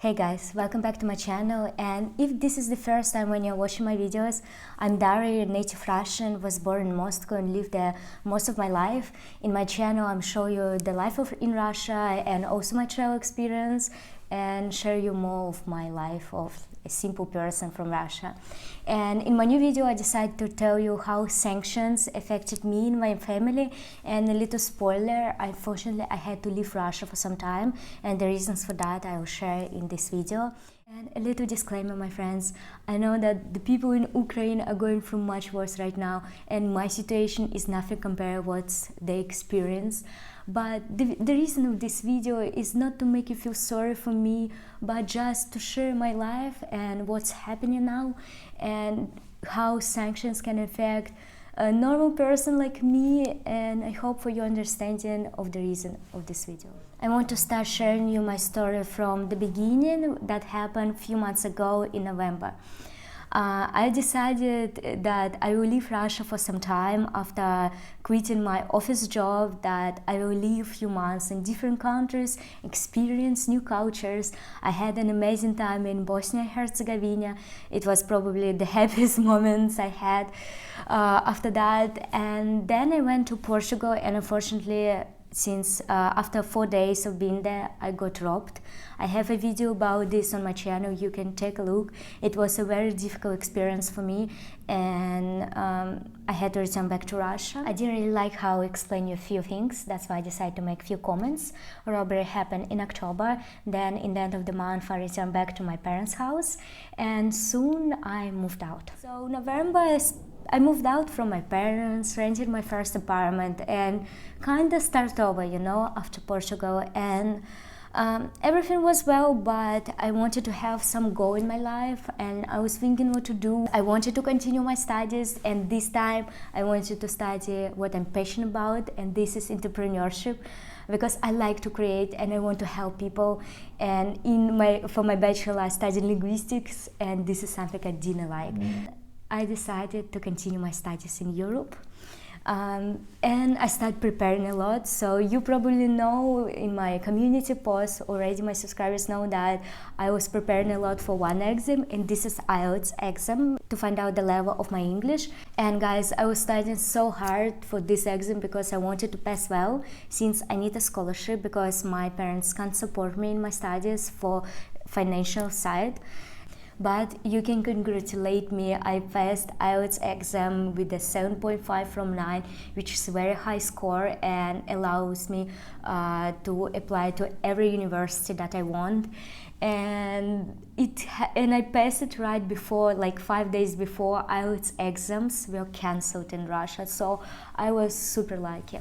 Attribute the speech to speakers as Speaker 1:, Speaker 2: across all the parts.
Speaker 1: Hey guys, welcome back to my channel, and if this is the first time when you're watching my videos, I'm Dari, a native Russian, was born in Moscow and lived there most of my life. In my channel I'm showing you the life in Russia and also my travel experience and share you more of my life of a simple person from Russia. And in my new video I decided to tell you how sanctions affected me and my family, and a little spoiler, unfortunately I had to leave Russia for some time, and the reasons for that I will share in this video. And a little disclaimer, my friends, I know that the people in Ukraine are going through much worse right now, and my situation is nothing compared to what they experience. But the reason of this video is not to make you feel sorry for me, but just to share my life and what's happening now and how sanctions can affect a normal person like me, and I hope for your understanding of the reason of this video. I want to start sharing you my story from the beginning that happened a few months ago in November. I decided that I will leave Russia for some time after quitting my office job, that I will live a few months in different countries, experience new cultures. I had an amazing time in Bosnia and Herzegovina. It was probably the happiest moments I had after that. And then I went to Portugal, and unfortunately, since after 4 days of being there, I got robbed. I have a video about this on my channel, you can take a look. It was a very difficult experience for me, and I had to return back to Russia. I didn't really like how I explained you a few things, that's why I decided to make a few comments. Robbery happened in October, then in the end of the month I returned back to my parents' house, and soon I moved out. So November, I moved out from my parents, rented my first apartment, and kind of started over, after Portugal. And everything was well, but I wanted to have some goal in my life, and I was thinking what to do. I wanted to continue my studies, and this time I wanted to study what I'm passionate about, and this is entrepreneurship, because I like to create and I want to help people. And for my bachelor I studied linguistics, and this is something I didn't like. I decided to continue my studies in Europe, and I started preparing a lot. So you probably know, in my community posts already, my subscribers know that I was preparing a lot for one exam, and this is IELTS exam, to find out the level of my English. And guys, I was studying so hard for this exam because I wanted to pass well, since I need a scholarship because my parents can't support me in my studies for financial side. But you can congratulate me, I passed IELTS exam with a 7.5 from 9, which is a very high score and allows me to apply to every university that I want. And I passed it right before, like 5 days before IELTS exams were cancelled in Russia, so I was super lucky.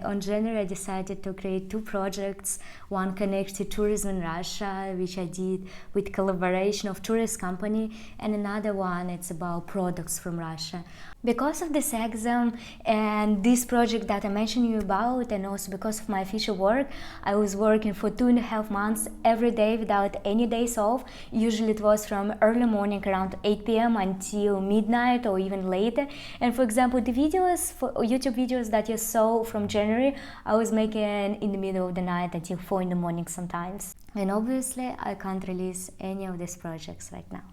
Speaker 1: On January I decided to create 2 projects, one connected to tourism in Russia, which I did with collaboration of tourist company, and another one it's about products from Russia. Because of this exam and this project that I mentioned you about, and also because of my official work, I was working for 2.5 months every day without any days off. Usually it was from early morning around 8 p.m. until midnight or even later. And for example, the videos, for YouTube videos that you saw from January, I was making in the middle of the night until 4 in the morning sometimes. And obviously I can't release any of these projects right now.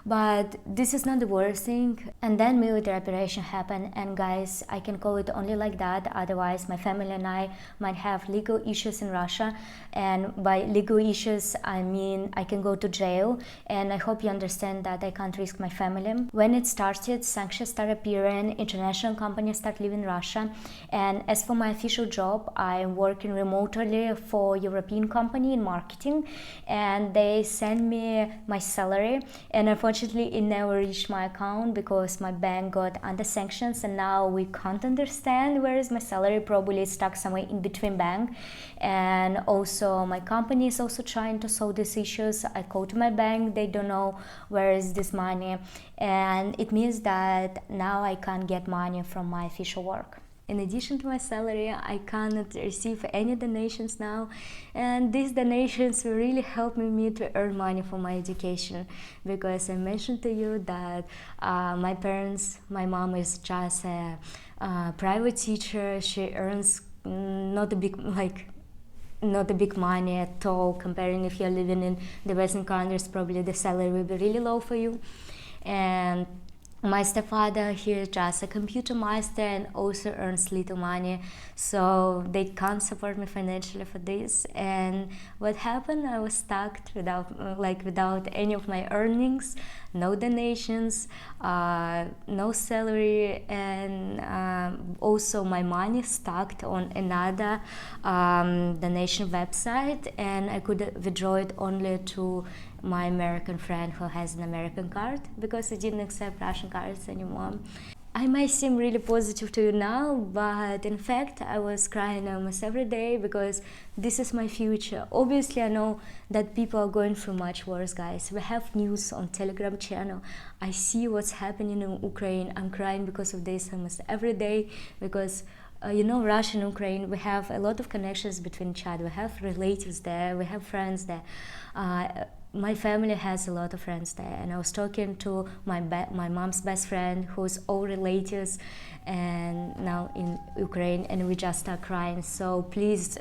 Speaker 1: But this is not the worst thing. And then military operation happened, and guys, I can call it only like that, otherwise my family and I might have legal issues in Russia. And by legal issues I mean I can go to jail, and I hope you understand that I can't risk my family. When it started, sanctions started appearing, international companies start leaving Russia, and as for my official job, I'm working remotely for European company in marketing, and they send me my salary, and unfortunately it never reached my account because my bank got under sanctions, and now we can't understand where is my salary. Probably it's stuck somewhere in between bank, and also my company is also trying to solve these issues. I call to my bank, they don't know where is this money, and it means that now I can't get money from my official work. In addition to my salary, I cannot receive any donations now, and these donations will really help me to earn money for my education, because I mentioned to you that my mom is just a private teacher. She earns not a big, not a big money at all, comparing if you're living in the Western countries, probably the salary will be really low for you. And my stepfather, he is just a computer master and also earns little money, so they can't support me financially for this. And what happened, I was stuck without any of my earnings, no donations, no salary, and also my money stuck on another donation website, and I could withdraw it only to my American friend who has an American card, because I didn't accept Russian cards anymore. I might seem really positive to you now, but in fact I was crying almost every day because this is my future. Obviously I know that people are going through much worse, guys. We have news on Telegram channel. I see what's happening in Ukraine. I'm crying because of this almost every day, because Russia and Ukraine, we have a lot of connections between each other. We have relatives there, we have friends there. My family has a lot of friends there, and I was talking to my mom's best friend, who's all relatives and now in Ukraine, and we just start crying. So please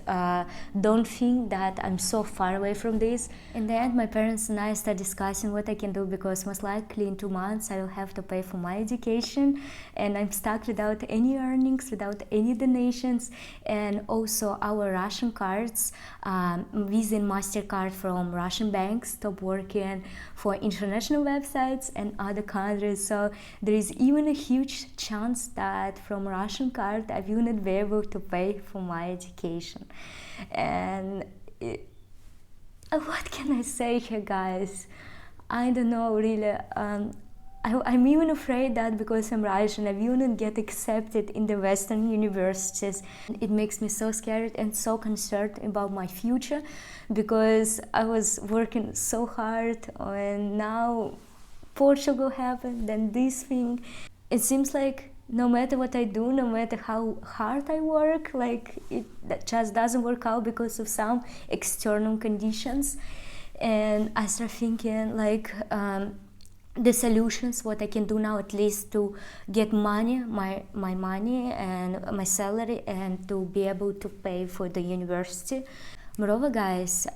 Speaker 1: don't think that I'm so far away from this. In the end, my parents and I start discussing what I can do, because most likely in 2 months I will have to pay for my education, and I'm stuck without any earnings, without any donations. And also our Russian cards, Visa and MasterCard from Russian banks, stop working for international websites and other countries. So there is even a huge chance that from Russian card I will not be able to pay for my education. And what can I say here, guys? I don't know really. I'm even afraid that because I'm Russian, I will not get accepted in the Western universities. It makes me so scared and so concerned about my future, because I was working so hard, and now Portugal happened, then this thing. It seems like no matter what I do, no matter how hard I work, that just doesn't work out because of some external conditions. And I start thinking the solutions, what I can do now, at least to get money, my money and my salary, and to be able to pay for the university. Moreover, guys,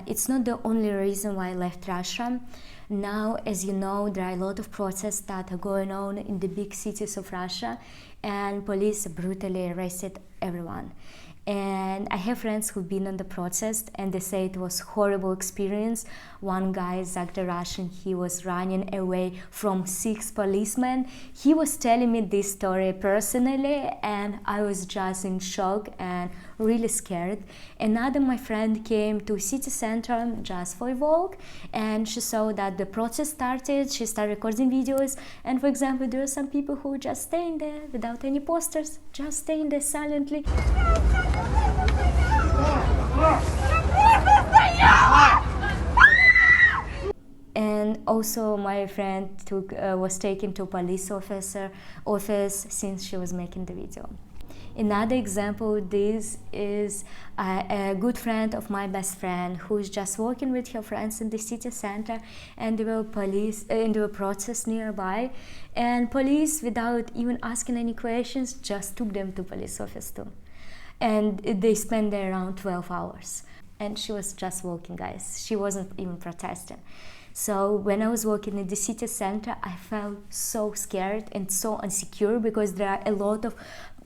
Speaker 1: it's not the only reason why I left Russia. Now, as you know, there are a lot of protests that are going on in the big cities of Russia, and police brutally arrested everyone. And I have friends who've been on the protest, and they say it was horrible experience. One guy, Zach the Russian, he was running away from 6 policemen. He was telling me this story personally, and I was just in shock and really scared. Another my friend came to city center just for a walk, and she saw that the protest started. She started recording videos, and for example, there are some people who just staying there without any posters, just staying there silently. And also my friend was taken to police office since she was making the video. Another example, this is a good friend of my best friend who is just working with her friends in the city center, and there were protests nearby, and police, without even asking any questions, just took them to police office too. And they spent there around 12 hours. And she was just walking, guys. She wasn't even protesting. So when I was walking in the city center, I felt so scared and so insecure, because there are a lot of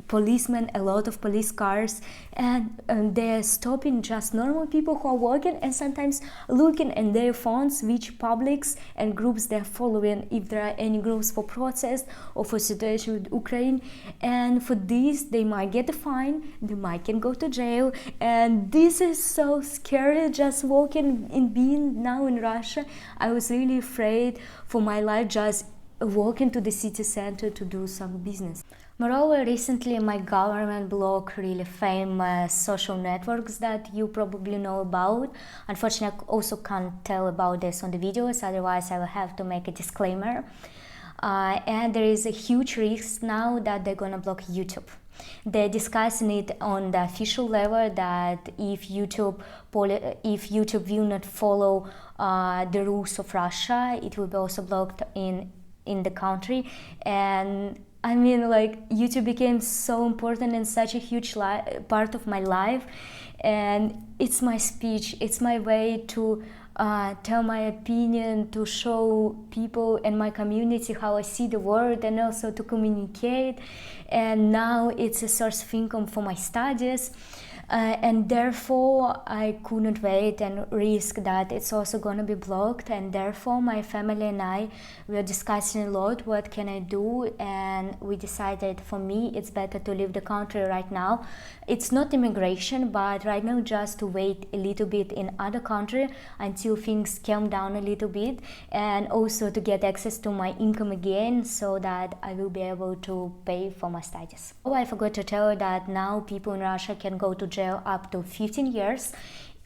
Speaker 1: policemen, a lot of police cars, and they're stopping just normal people who are walking, and sometimes looking at their phones which publics and groups they're following, if there are any groups for protest or for situation with Ukraine. And for this they might get a fine, they might can go to jail, and this is so scary. Just walking and being now in Russia, I was really afraid for my life, just walking to the city center to do some business. Moreover, recently my government blocked really famous social networks that you probably know about. Unfortunately, I also can't tell about this on the videos, otherwise I will have to make a disclaimer. And there is a huge risk now that they're gonna block YouTube. They're discussing it on the official level that if YouTube will not follow the rules of Russia, it will be also blocked in the country. And I mean, YouTube became so important and such a huge part of my life, and it's my speech, it's my way to tell my opinion, to show people in my community how I see the world, and also to communicate. And now it's a source of income for my studies. And therefore I couldn't wait and risk that it's also going to be blocked, and therefore my family and I were discussing a lot what can I do, and we decided for me it's better to leave the country right now. It's not immigration, but right now just to wait a little bit in other country until things calm down a little bit, and also to get access to my income again so that I will be able to pay for my studies. Oh, I forgot to tell you that now people in Russia can go to jail up to 15 years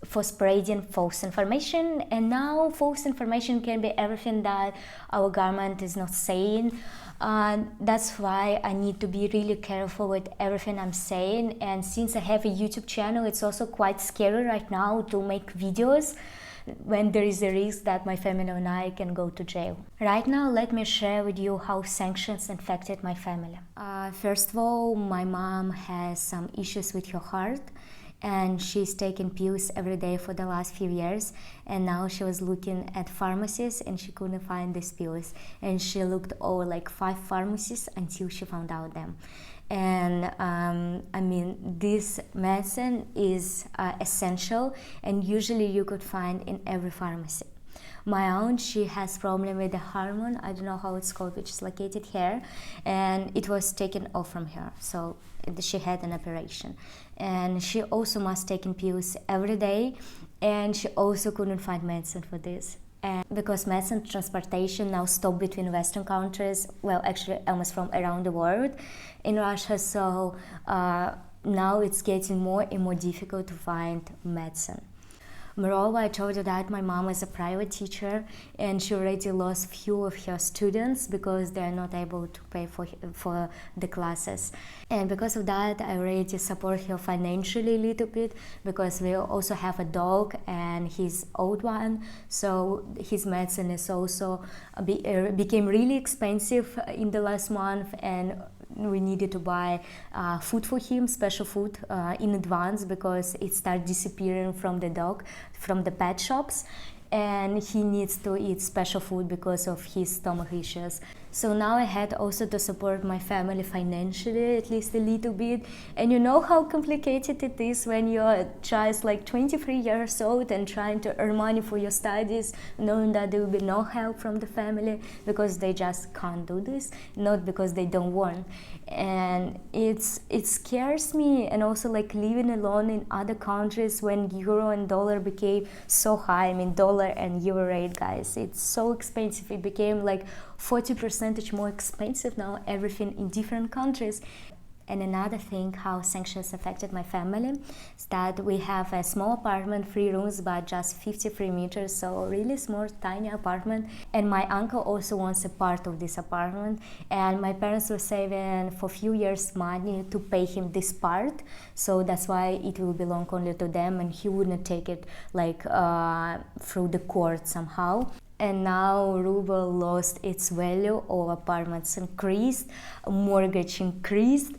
Speaker 1: for spreading false information, and now false information can be everything that our government is not saying. That's why I need to be really careful with everything I'm saying, and since I have a YouTube channel, it's also quite scary right now to make videos when there is a risk that my family and I can go to jail. Right now, let me share with you how sanctions affected my family. First of all, my mom has some issues with her heart, and she's taking pills every day for the last few years, and now she was looking at pharmacies and she couldn't find these pills, and she looked over like 5 pharmacies until she found out them. And I mean, this medicine is essential, and usually you could find in every pharmacy. My aunt, she has problem with the hormone, I don't know how it's called, which is located here, and it was taken off from her, so she had an operation. And she also must take pills every day, and she also couldn't find medicine for this. And because medicine transportation now stopped between Western countries, well, actually almost from around the world in Russia, so now it's getting more and more difficult to find medicine. Moreover, I told you that my mom is a private teacher, and she already lost few of her students because they are not able to pay for the classes. And because of that, I already support her financially a little bit, because we also have a dog and he's old one, so his medicine is also became really expensive in the last month, and we needed to buy food for him, special food in advance, because it started disappearing from the dog, from the pet shops, and he needs to eat special food because of his stomach issues. So now I had also to support my family financially, at least a little bit. And you know how complicated it is when your child is like 23 years old and trying to earn money for your studies, knowing that there will be no help from the family because they just can't do this, not because they don't want. And it scares me, and also like living alone in other countries when euro and dollar became so high. I mean, dollar and euro rate, guys, it's so expensive. It became like 40% more expensive now, everything in different countries. And another thing how sanctions affected my family is that we have a small apartment, 3 rooms, but just 53 meters, so really small, tiny apartment. And my uncle also wants a part of this apartment, and my parents were saving for a few years money to pay him this part, so that's why it will belong only to them, and he wouldn't take it like through the court somehow. And now ruble lost its value, all apartments increased, mortgage increased,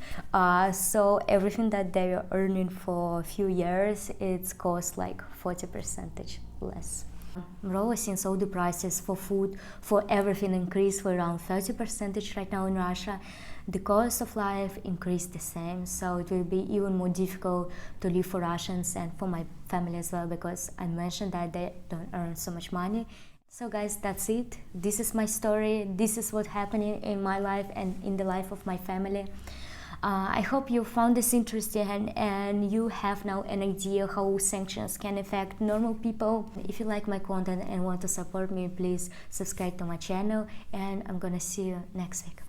Speaker 1: so everything that they are earning for a few years, it's cost like 40% less. Moreover, since all the prices for food, for everything increased for around 30% right now in Russia, the cost of life increased the same, so it will be even more difficult to live for Russians and for my family as well, because I mentioned that they don't earn so much money. So guys, that's it. This is my story. This is what happened in my life and in the life of my family. I hope you found this interesting, and you have now an idea how sanctions can affect normal people. If you like my content and want to support me, please subscribe to my channel, and I'm gonna see you next week.